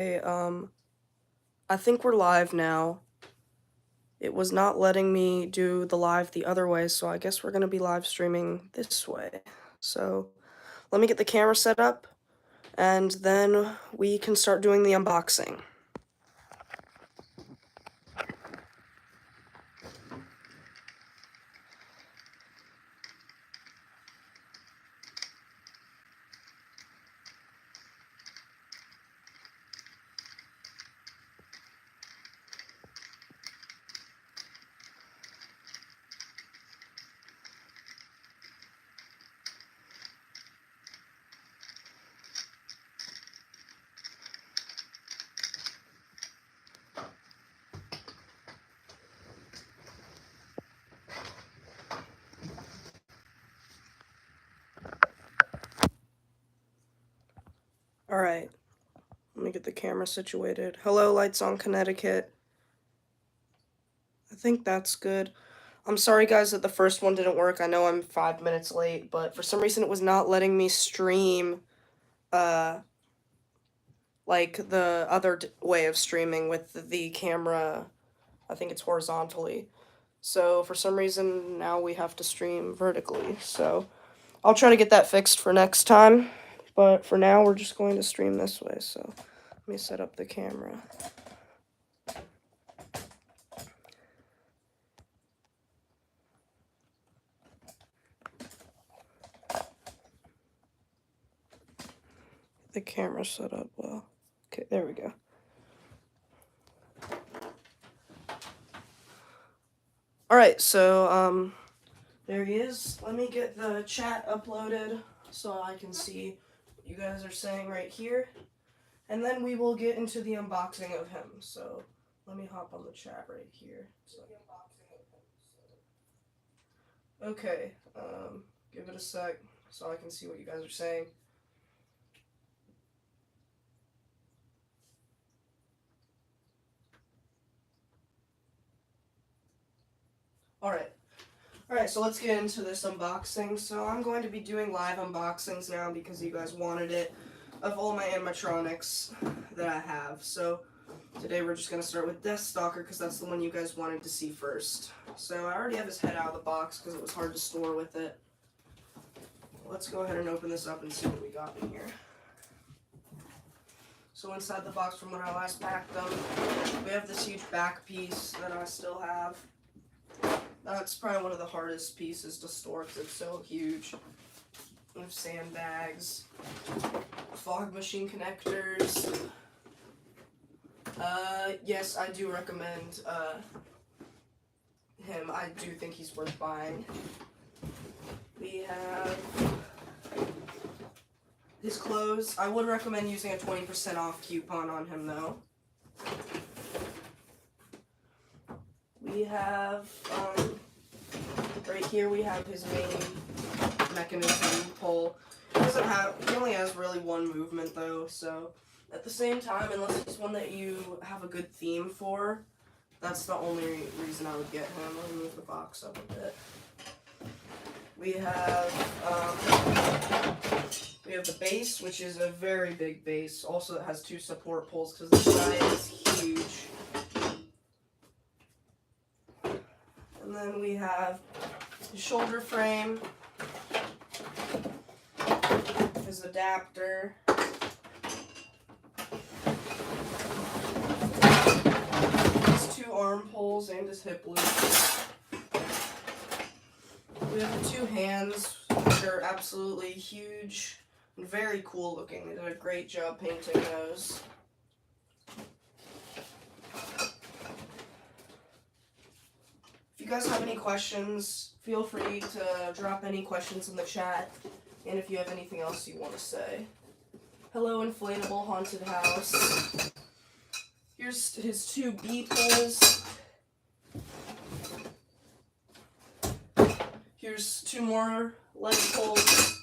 I think we're live now. It was not letting me do the live the other way, so I guess we're gonna be live streaming this way. So, let me get the camera set up, and then we can start doing the unboxing. Alright, let me get the camera situated. Hello, lights on Connecticut. I think that's good. I'm sorry guys that the first one didn't work. I know I'm 5 minutes late, but for some reason it was not letting me stream, like the other way of streaming with the camera. I think it's horizontally. So for some reason now we have to stream vertically. So I'll try to get that fixed for next time. But for now we're just going to stream this way. So let me set up the camera. The camera set up well. Okay, there we go. Alright, so there he is. Let me get the chat uploaded so I can see what you guys are saying right here. And then we will get into the unboxing of him. So let me hop on the chat right here. Okay, give it a sec so I can see what you guys are saying. Alright, so let's get into this unboxing. So I'm going to be doing live unboxings now because you guys wanted it, of all my animatronics that I have. So today we're just going to start with Stalker because that's the one you guys wanted to see first. So I already have his head out of the box because it was hard to store with it. Let's go ahead and open this up and see what we got in here. So inside the box from when I last packed them, we have this huge back piece that I still have. That's probably one of the hardest pieces to store because it's so huge. We have sandbags, fog machine connectors. Yes, I do recommend him. I do think he's worth buying. We have his clothes. I would recommend using a 20% off coupon on him though. We have, right here we have his main mechanism pole. He only has really one movement though, so at the same time, unless it's one that you have a good theme for, that's the only reason I would get him. Let me move the box up a bit. We have the base, which is a very big base. Also, it has 2 support poles because this guy is huge. And then we have his shoulder frame, his adapter, his 2 arm poles, and his hip loop. We have the 2 hands, which are absolutely huge and very cool looking. They did a great job painting those. If you guys have any questions, feel free to drop any questions in the chat, and if you have anything else you want to say. Hello, inflatable haunted house. Here's his 2 bee poles. Here's 2 more leg poles.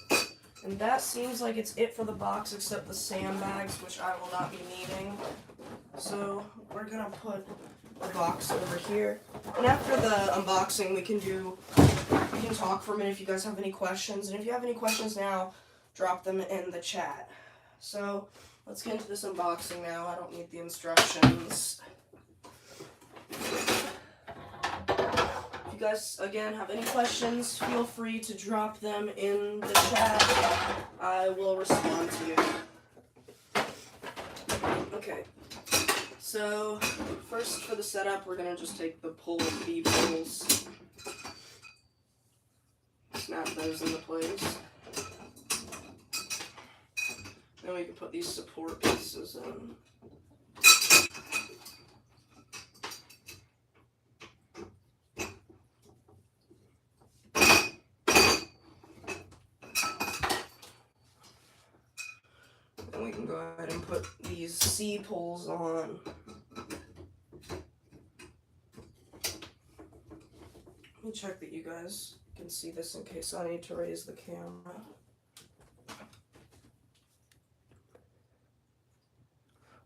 And that seems like it's it for the box except the sandbags, which I will not be needing. So we're gonna put the box over here. And after the unboxing, we can talk for a minute if you guys have any questions. And if you have any questions now, drop them in the chat. So let's get into this unboxing now. I don't need the instructions. If you guys, again, have any questions, feel free to drop them in the chat. I will respond to you. Okay. So, first for the setup, we're going to just take the pull B poles, snap those into place. Then we can put these support pieces in. Then we can go ahead and put these C poles on. Let me check that you guys can see this in case I need to raise the camera.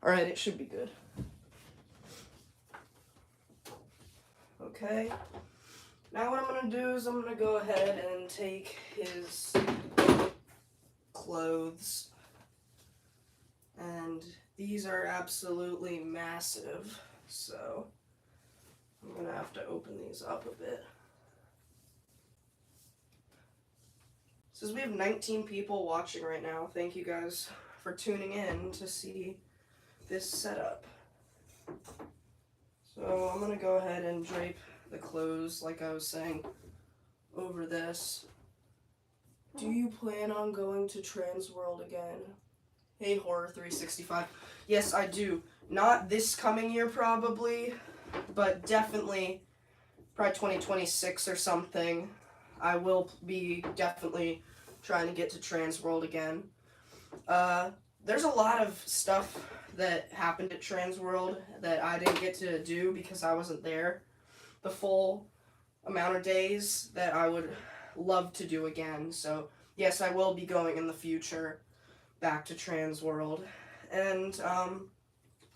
Alright, it should be good. Okay. Now what I'm going to do is I'm going to go ahead and take his clothes. And these are absolutely massive. So I'm going to have to open these up a bit. Since we have 19 people watching right now, thank you guys for tuning in to see this setup. So I'm going to go ahead and drape the clothes, like I was saying, over this. Do you plan on going to Transworld again? Hey, Horror365. Yes, I do. Not this coming year, probably, but definitely probably 2026 or something. I will be definitely trying to get to Transworld again. There's a lot of stuff that happened at Transworld that I didn't get to do because I wasn't there the full amount of days that I would love to do again. So yes, I will be going in the future back to Transworld, and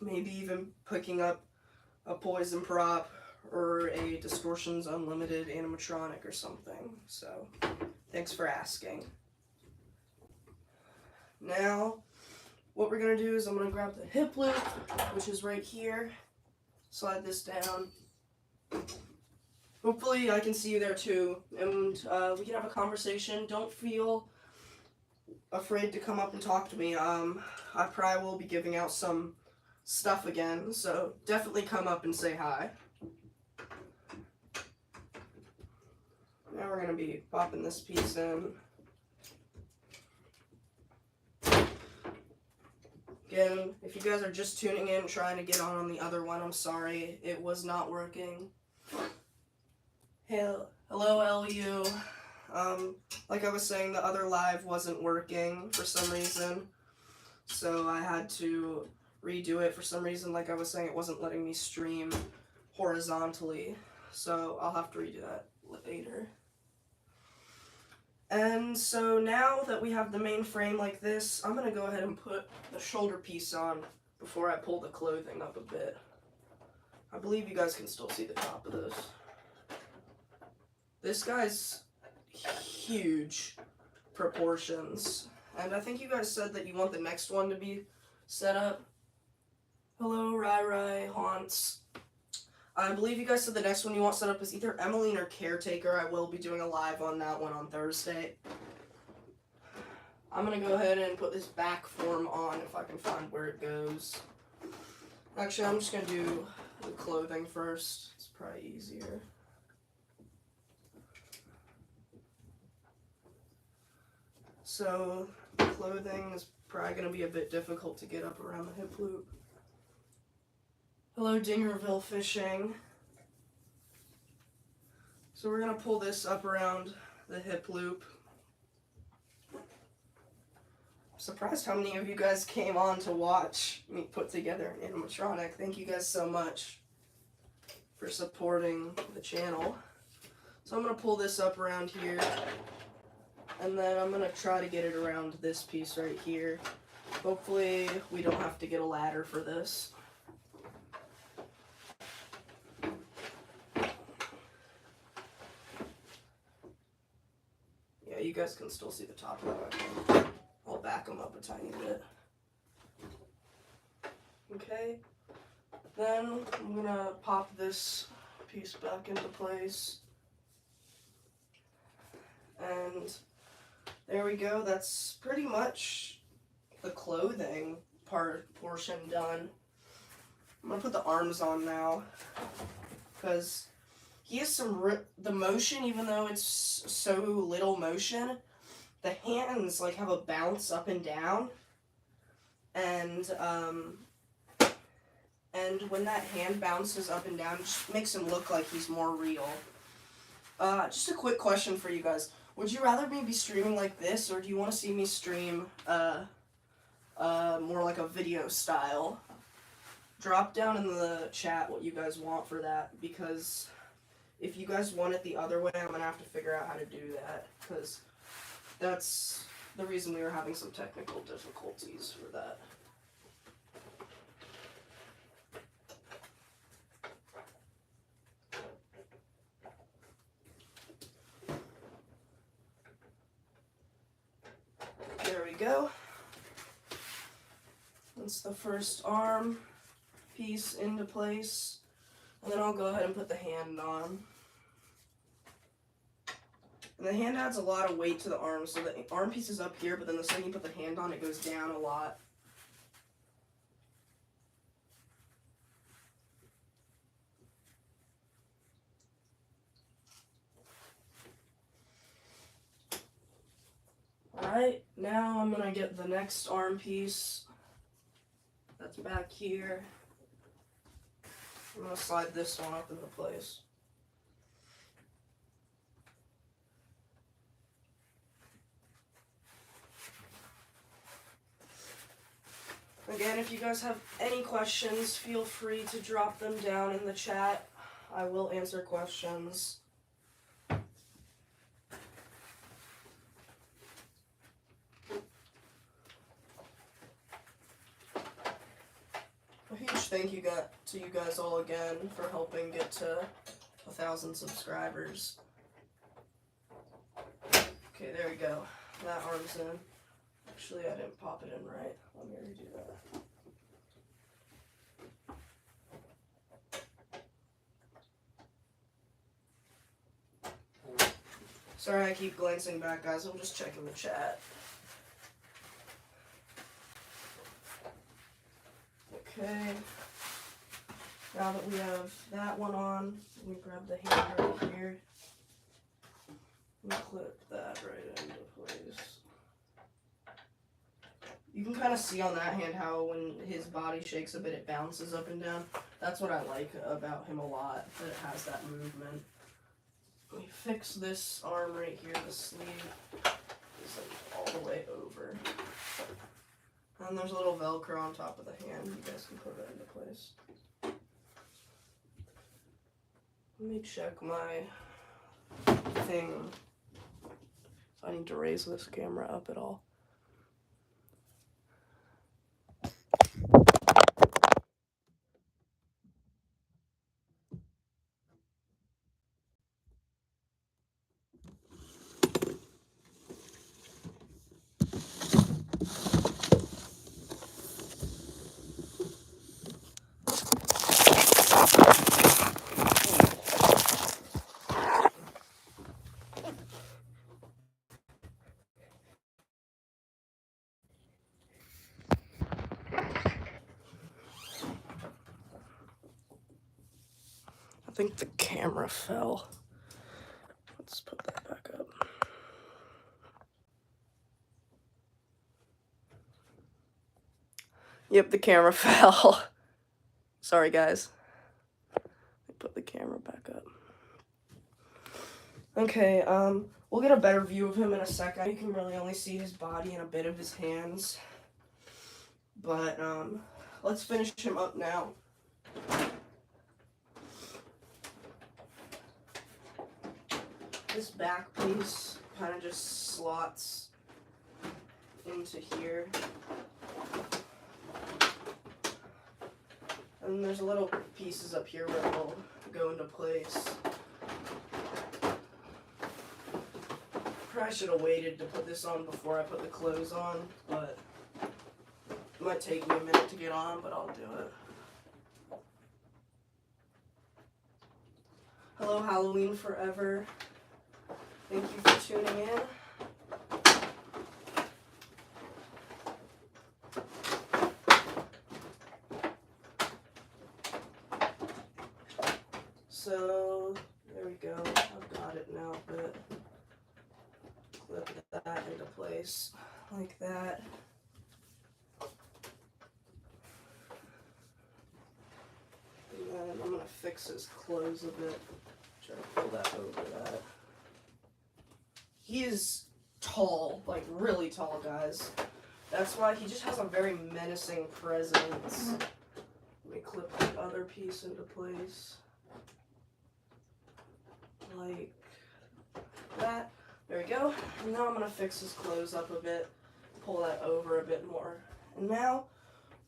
maybe even picking up a Poison prop or a Distortions Unlimited animatronic or something. So thanks for asking. Now what we're going to do is I'm going to grab the hip loop, which is right here, slide this down. Hopefully I can see you there too, and we can have a conversation. Don't feel afraid to come up and talk to me. I probably will be giving out some stuff again, so definitely come up and say hi. Now we're going to be popping this piece in. Again, if you guys are just tuning in, trying to get on the other one, I'm sorry, it was not working. Hello, LU. Like I was saying, the other live wasn't working for some reason, so I had to redo it for some reason. Like I was saying, it wasn't letting me stream horizontally, so I'll have to redo that later. And so now that we have the main frame like this, I'm going to go ahead and put the shoulder piece on before I pull the clothing up a bit. I believe you guys can still see the top of this. This guy's huge proportions. And I think you guys said that you want the next one to be set up. Hello, Rai Haunts. I believe you guys said the next one you want set up is either Emmeline or Caretaker. I will be doing a live on that one on Thursday. I'm going to go ahead and put this back form on if I can find where it goes. Actually, I'm just going to do the clothing first. It's probably easier. So, the clothing is probably going to be a bit difficult to get up around the hip loop. Hello, Dingerville Fishing. So we're going to pull this up around the hip loop. I'm surprised how many of you guys came on to watch me put together an animatronic. Thank you guys so much for supporting the channel. So I'm going to pull this up around here, and then I'm going to try to get it around this piece right here. Hopefully we don't have to get a ladder for this. Yeah, you guys can still see the top of that. I'll back them up a tiny bit. Okay, then I'm gonna pop this piece back into place. And there we go, that's pretty much the clothing portion done. I'm gonna put the arms on now, because he has the motion, even though it's so little motion, the hands like have a bounce up and down, and when that hand bounces up and down, it just makes him look like he's more real. Just a quick question for you guys. Would you rather me be streaming like this, or do you want to see me stream more like a video style? Drop down in the chat what you guys want for that, because if you guys want it the other way, I'm going to have to figure out how to do that, because that's the reason we were having some technical difficulties for that. There we go. That's the first arm piece into place, and then I'll go ahead and put the hand on. And the hand adds a lot of weight to the arm, so the arm piece is up here, but then the second you put the hand on, it goes down a lot. Alright, now I'm gonna get the next arm piece that's back here. I'm gonna slide this one up into place. Again, if you guys have any questions, feel free to drop them down in the chat. I will answer questions. A huge thank you to you guys all again for helping get to 1,000 subscribers. Okay, there we go. That arm's in. Actually, I didn't pop it in right. Let me redo that. Sorry I keep glancing back, guys. I'm just checking the chat. Okay. Now that we have that one on, let me grab the hand right here. And clip that right into place. You can kind of see on that hand how when his body shakes a bit, it bounces up and down. That's what I like about him a lot, that it has that movement. Let me fix this arm right here. The sleeve is like all the way over. And there's a little Velcro on top of the hand. You guys can put it into place. Let me check my thing. If I need to raise this camera up at all. I think the camera fell. Let's put that back up. Yep, the camera fell. Sorry, guys. Let me put the camera back up. Okay, we'll get a better view of him in a second. You can really only see his body and a bit of his hands. But, let's finish him up now. This back piece kind of just slots into here. And there's little pieces up here where it will go into place. Probably should have waited to put this on before I put the clothes on, but might take me a minute to get on, but I'll do it. Hello, Halloween Forever. Thank you for tuning in. So, there we go. I've got it now, but clip that into place like that. And then I'm going to fix his clothes a bit. Try to pull that over that. He is tall, like really tall, guys. That's why he just has a very menacing presence. Let me clip the other piece into place. Like that. There we go. And now I'm going to fix his clothes up a bit. Pull that over a bit more. And now,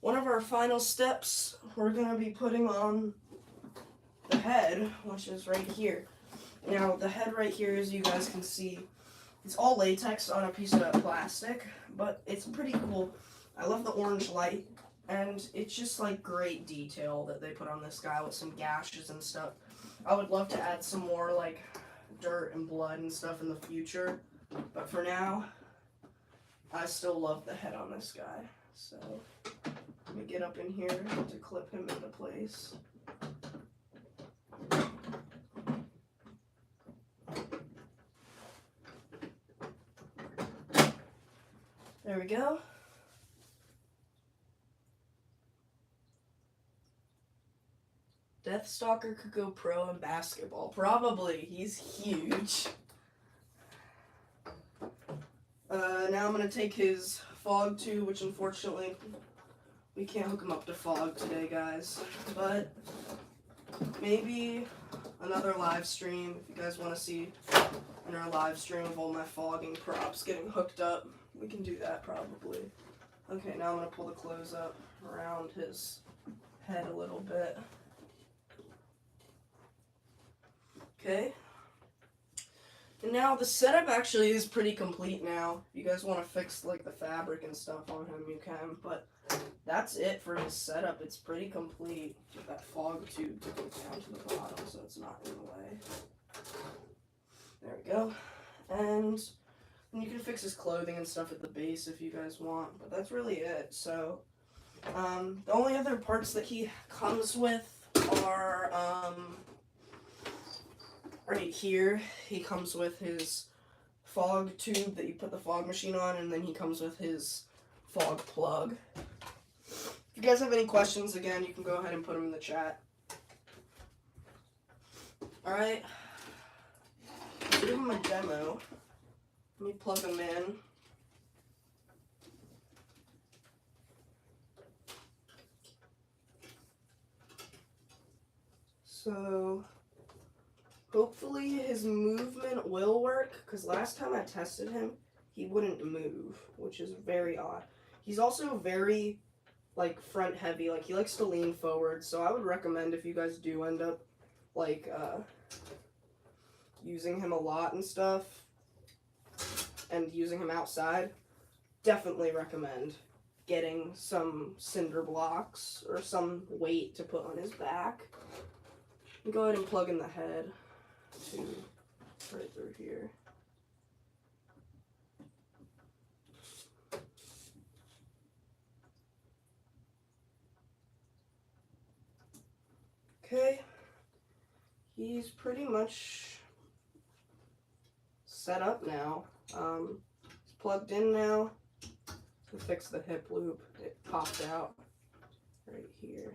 one of our final steps, we're going to be putting on the head, which is right here. Now, the head right here, as you guys can see, it's all latex on a piece of plastic, but it's pretty cool. I love the orange light, and it's just like great detail that they put on this guy with some gashes and stuff. I would love to add some more like dirt and blood and stuff in the future, but for now, I still love the head on this guy. So, let me get up in here to clip him into place. There we go. Stalker could go pro in basketball. Probably. He's huge. Now I'm going to take his fog tube, which unfortunately we can't hook him up to fog today, guys. But maybe another live stream, if you guys want to see another live stream of all my fogging props getting hooked up, we can do that probably. Okay, now I'm going to pull the clothes up around his head a little bit. Okay. And now the setup actually is pretty complete now. If you guys want to fix like the fabric and stuff on him, you can. But that's it for his setup. It's pretty complete. Get that fog tube to go down to the bottom so it's not in the way. There we go. And you can fix his clothing and stuff at the base if you guys want. But that's really it. So the only other parts that he comes with are right here. He comes with his fog tube that you put the fog machine on, and then he comes with his fog plug. If you guys have any questions, again, you can go ahead and put them in the chat. Alright. Give him a demo. Let me plug him in. So hopefully his movement will work, because last time I tested him, he wouldn't move, which is very odd. He's also very, like, front heavy. Like, he likes to lean forward, so I would recommend if you guys do end up, like, using him a lot and stuff, and using him outside, definitely recommend getting some cinder blocks or some weight to put on his back. Go ahead and plug in the head to right through here. Okay, he's pretty much set up now. It's plugged in now. We fixed the hip loop. It popped out right here.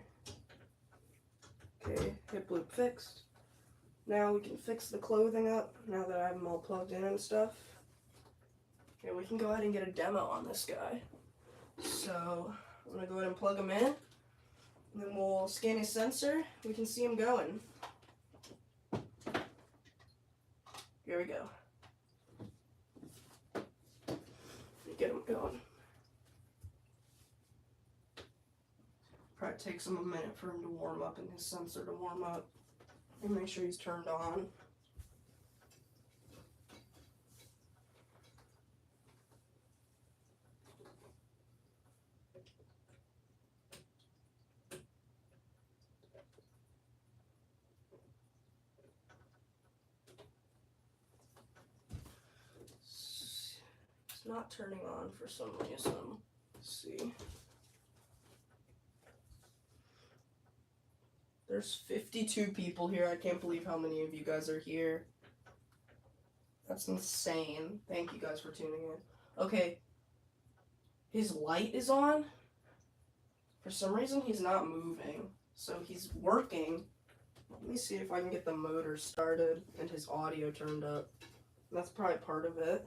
Okay, hip loop fixed. Now we can fix the clothing up, now that I have them all plugged in and stuff. Okay, we can go ahead and get a demo on this guy. So, I'm going to go ahead and plug him in, and then we'll scan his sensor, we can see him going. Here we go. Get him going. Probably takes him a minute for him to warm up and his sensor to warm up. And make sure he's turned on. not turning on for some reason. Let's see. There's 52 people here. I can't believe how many of you guys are here. That's insane. Thank you guys for tuning in. Okay. His light is on. For some reason, he's not moving. So he's working. Let me see if I can get the motor started and his audio turned up. That's probably part of it.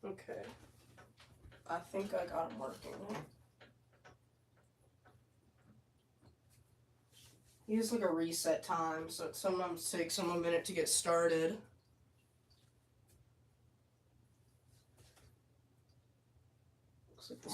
Okay. I think I got him working. He has like a reset time, so it sometimes takes him a minute to get started. Looks like the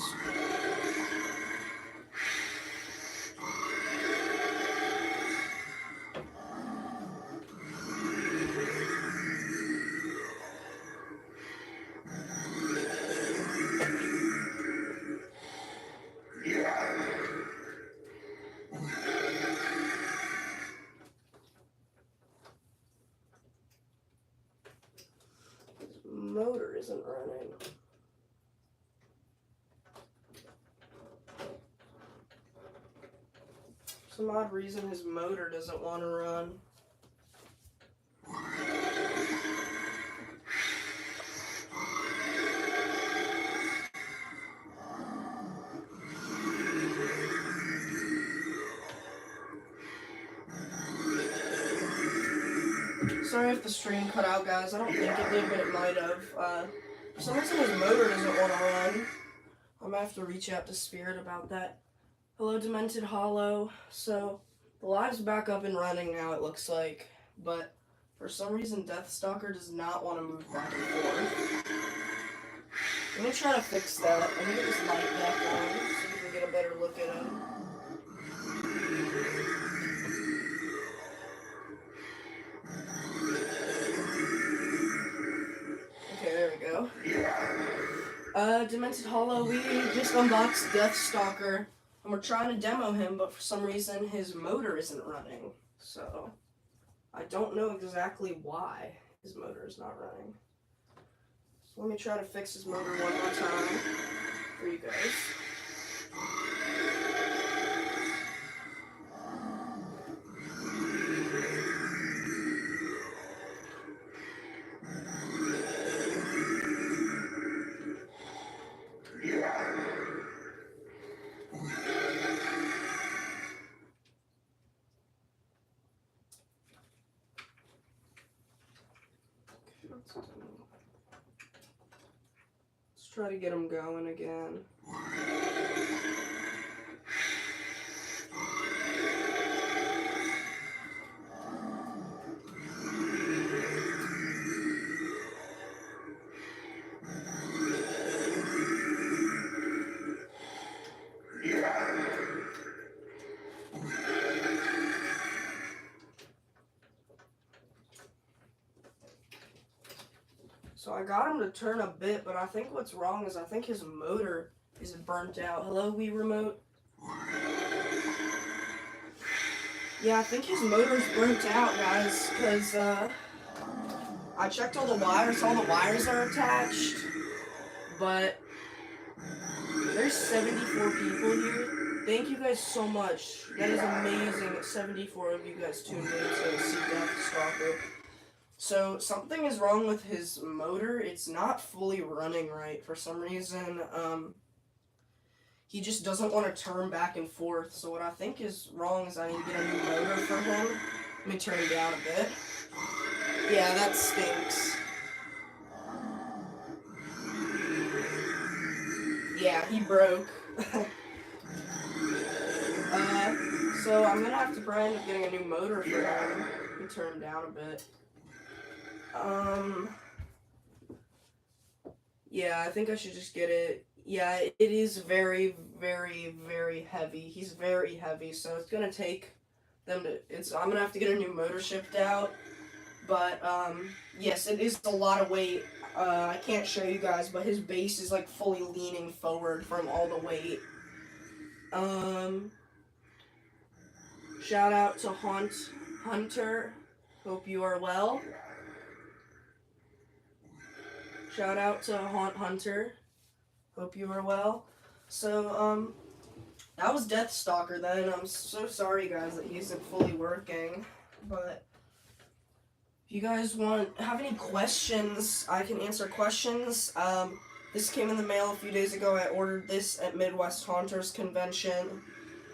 motor isn't running. For some odd reason, his motor doesn't want to run. Sorry if the stream cut out, guys. I don't think it did, but it might have. For some reason, his motor doesn't want to run. I'm gonna have to reach out to Spirit about that. Hello, Demented Hollow. So, the live's back up and running now, it looks like. But, for some reason, Stalker does not want to move back and forth. Let me try to fix that. Let me get this light back on so we can get a better look at him. Okay, there we go. Demented Hollow, we just unboxed Stalker, and we're trying to demo him, but for some reason his motor isn't running. So, I don't know exactly why his motor is not running. So let me try to fix his motor one more time for you guys. Let's try to get him going again. So I got him to turn a bit, but I think what's wrong is I think his motor is burnt out. Hello, Wii Remote? Yeah, I think his motor's burnt out, guys, because I checked all the wires, all the wires are attached, but there's 74 people here. Thank you guys so much. That is amazing that 74 of you guys tuned in to see Stalker. So, something is wrong with his motor. It's not fully running right for some reason. He just doesn't want to turn back and forth. So, what I think is wrong is I need to get a new motor for him. Let me turn it down a bit. Yeah, that stinks. Yeah, he broke. So, I'm gonna have to probably end up getting a new motor for him. Let me turn him down a bit. Yeah, I think I should just get it. Yeah, it is very, very, very heavy. He's very heavy, so it's gonna take them to, I'm gonna have to get a new motor shipped out, But, yes, it is a lot of weight. I can't show you guys, but his base is, like, fully leaning forward from all the weight. Shout out to Hunter. Hope you are well. Shout out to Hunter. Hope you are well. So, that was Death Stalker then. I'm so sorry, guys, that he isn't fully working. But if you guys have any questions, I can answer questions. This came in the mail a few days ago. I ordered this at Midwest Haunters Convention.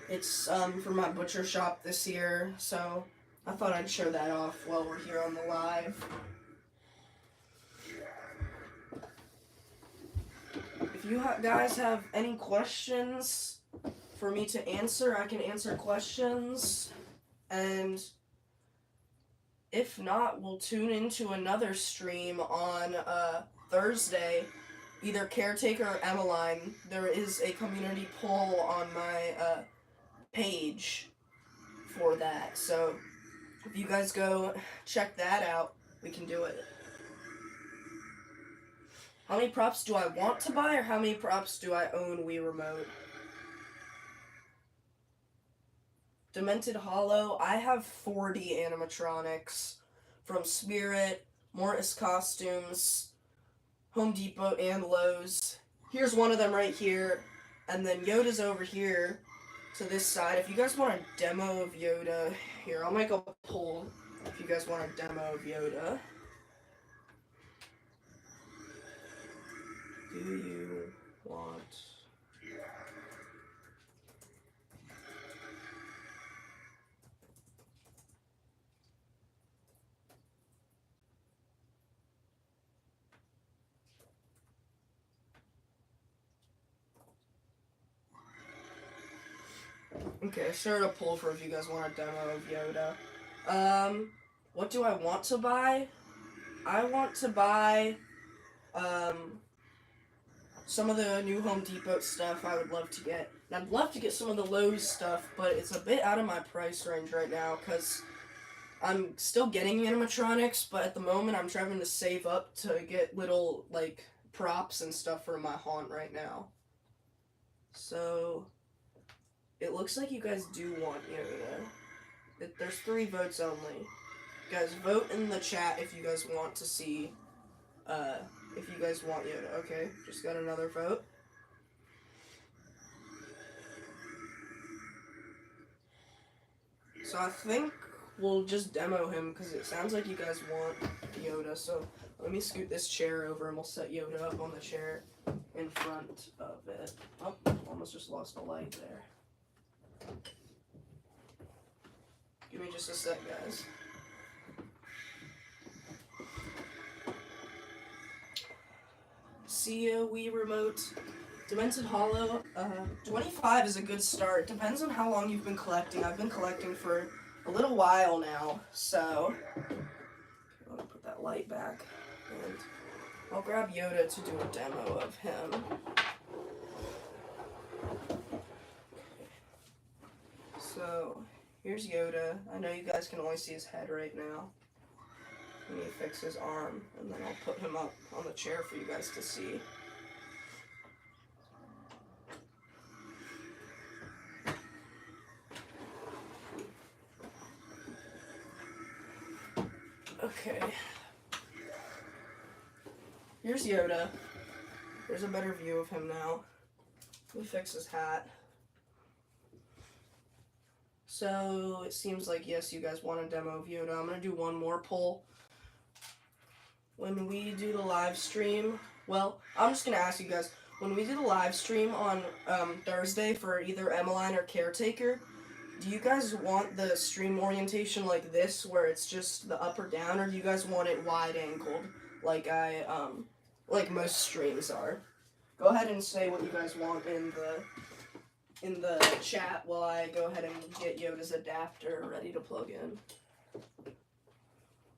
It's for my butcher shop this year, so I thought I'd show that off while we're here on the live. If you guys have any questions for me to answer, I can answer questions. And if not, we'll tune into another stream on Thursday. Either Caretaker or Emmeline. There is a community poll on my page for that. So if you guys go check that out, we can do it. How many props do I want to buy, or how many props do I own Wii Remote? Demented Hollow, I have 40 animatronics from Spirit, Mortis Costumes, Home Depot, and Lowe's. Here's one of them right here, and then Yoda's over here to this side. If you guys want a demo of Yoda, here, I'll make a poll if you guys want a demo of Yoda. Do you want... Okay, I started a poll for if you guys want a demo of Yoda. What do I want to buy? I want to buy, some of the new Home Depot stuff I would love to get. And I'd love to get some of the Lowe's stuff, but it's a bit out of my price range right now, because I'm still getting animatronics, but at the moment I'm trying to save up to get little, like, props and stuff for my haunt right now. So... it looks like you guys do want Yoda. There's 3 votes only. You guys, vote in the chat if you guys want to see, if you guys want Yoda. Okay, just got another vote. So I think we'll just demo him, because it sounds like you guys want Yoda. So let me scoot this chair over, and we'll set Yoda up on the chair in front of it. Oh, almost just lost the light there. Give me just a sec, guys. See ya, Wii Remote. Demented Hollow, 25 is a good start. Depends on how long you've been collecting. I've been collecting for a little while now, so... let me put that light back, and I'll grab Yoda to do a demo of him. So, here's Yoda. I know you guys can only see his head right now. Let me fix his arm, and then I'll put him up on the chair for you guys to see. Okay. Here's Yoda. There's a better view of him now. Let me fix his hat. So, it seems like, yes, you guys want a demo of Yoda. I'm going to do one more poll. When we do the live stream, well, I'm just going to ask you guys, when we do the live stream on Thursday for either Emmeline or Caretaker, do you guys want the stream orientation like this, where it's just the up or down, or do you guys want it wide-angled, like like most streams are? Go ahead and say what you guys want in the chat while I go ahead and get Yoda's adapter ready to plug in.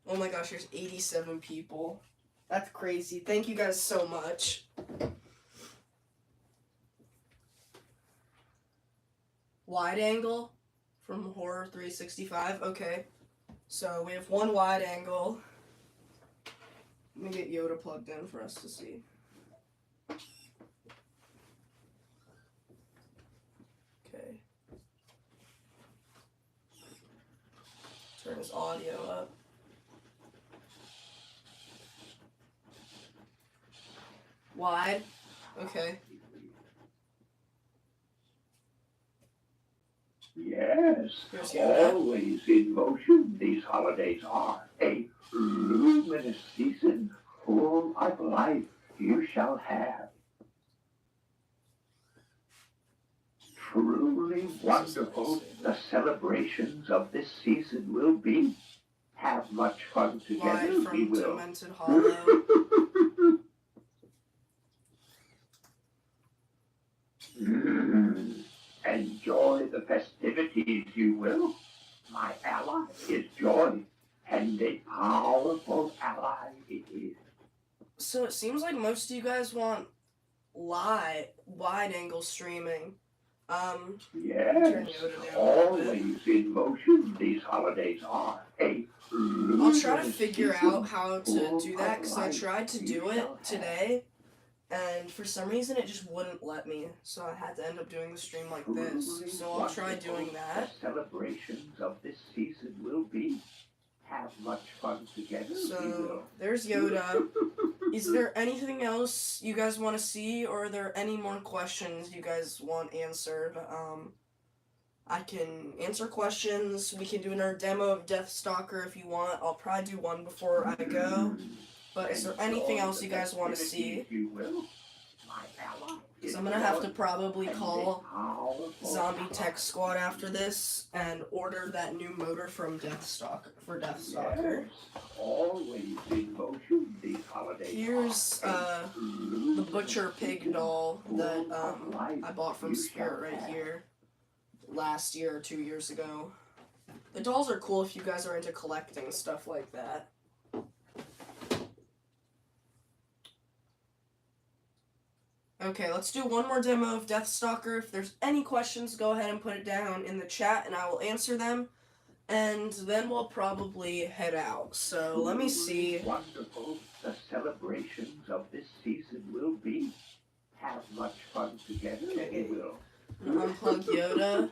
Oh my gosh, there's 87 people. That's crazy. Thank you guys so much. Wide angle from Horror 365. Okay. So we have one wide angle. Let me get Yoda plugged in for us to see. Okay. Turn his audio up. Wide. Okay. Yes, Here's Yoda. always in motion these holidays are. A luminous season full of life you shall have. Truly wonderful the celebrations of this season will be. Have much fun together, Live we from will. Demented Hollow. Enjoy the festivities, you will. My ally is joy, and a powerful ally it is. So it seems like most of you guys want wide angle streaming. Yes, always in motion these holidays are. I'll try to figure out how to do that, because I tried to do it today, and for some reason it just wouldn't let me, so I had to end up doing the stream like this. So I'll try doing that. The celebrations of this season will be. Have much fun together. So there's Yoda. Is there anything else you guys want to see, or are there any more questions you guys want answered? I can answer questions. We can do another demo of Death Stalker if you want. I'll probably do one before I go. But is there anything else you guys want to see? Because I'm going to have to probably call Zombie Tech Squad after this and order that new motor from Death Stalker for Death Stalker. Here's the Butcher Pig doll that I bought from Spirit right here last year or 2 years ago. The dolls are cool if you guys are into collecting stuff like that. Okay, let's do one more demo of Death Stalker. If there's any questions, go ahead and put it down in the chat and I will answer them. And then we'll probably head out. So let me see. Wonderful the celebrations of this season will be. Have much fun together, Okay. we will. Unplug Yoda.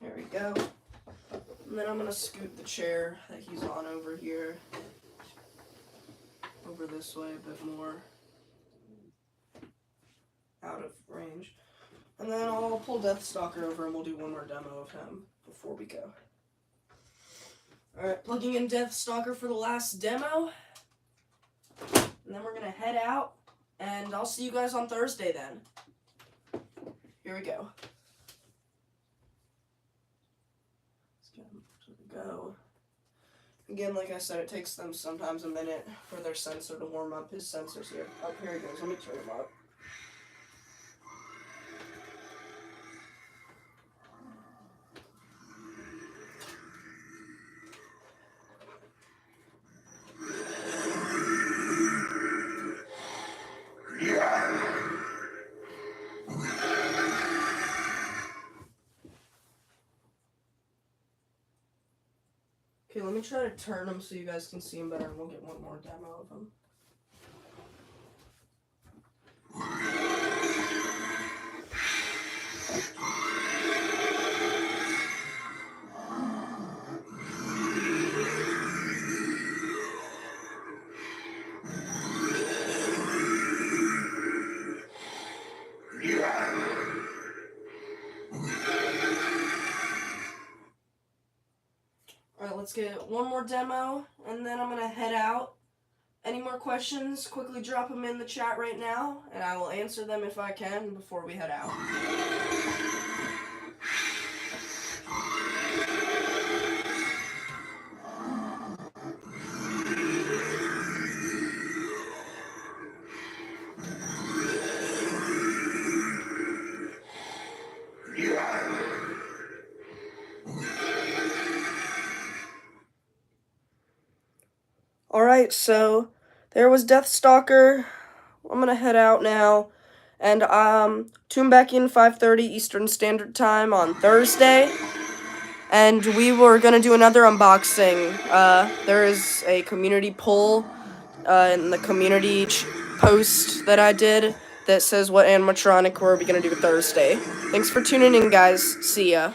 There we go. And then I'm going to scoot the chair that he's on over here. Over this way a bit more. Out of range. And then I'll pull Death Stalker over and we'll do one more demo of him before we go. Alright, plugging in Death Stalker for the last demo. And then we're going to head out. And I'll see you guys on Thursday then. Here we go. Let's get him to go. Again, like I said, it takes them sometimes a minute for their sensor to warm up. His sensor's here. Oh, here he goes. Let me turn him up. Okay, let me try to turn him so you guys can see him better, and we'll get one more demo of him. Alright, let's get one more demo, and then I'm going to head out. Any more questions, quickly drop them in the chat right now, and I will answer them if I can before we head out. Alright, so there was Death Stalker. I'm gonna head out now. And tune back in 5:30 Eastern Standard Time on Thursday. and we were gonna do another unboxing. There is a community poll in the community post that I did that says what animatronic we're gonna do Thursday. Thanks for tuning in, guys. See ya.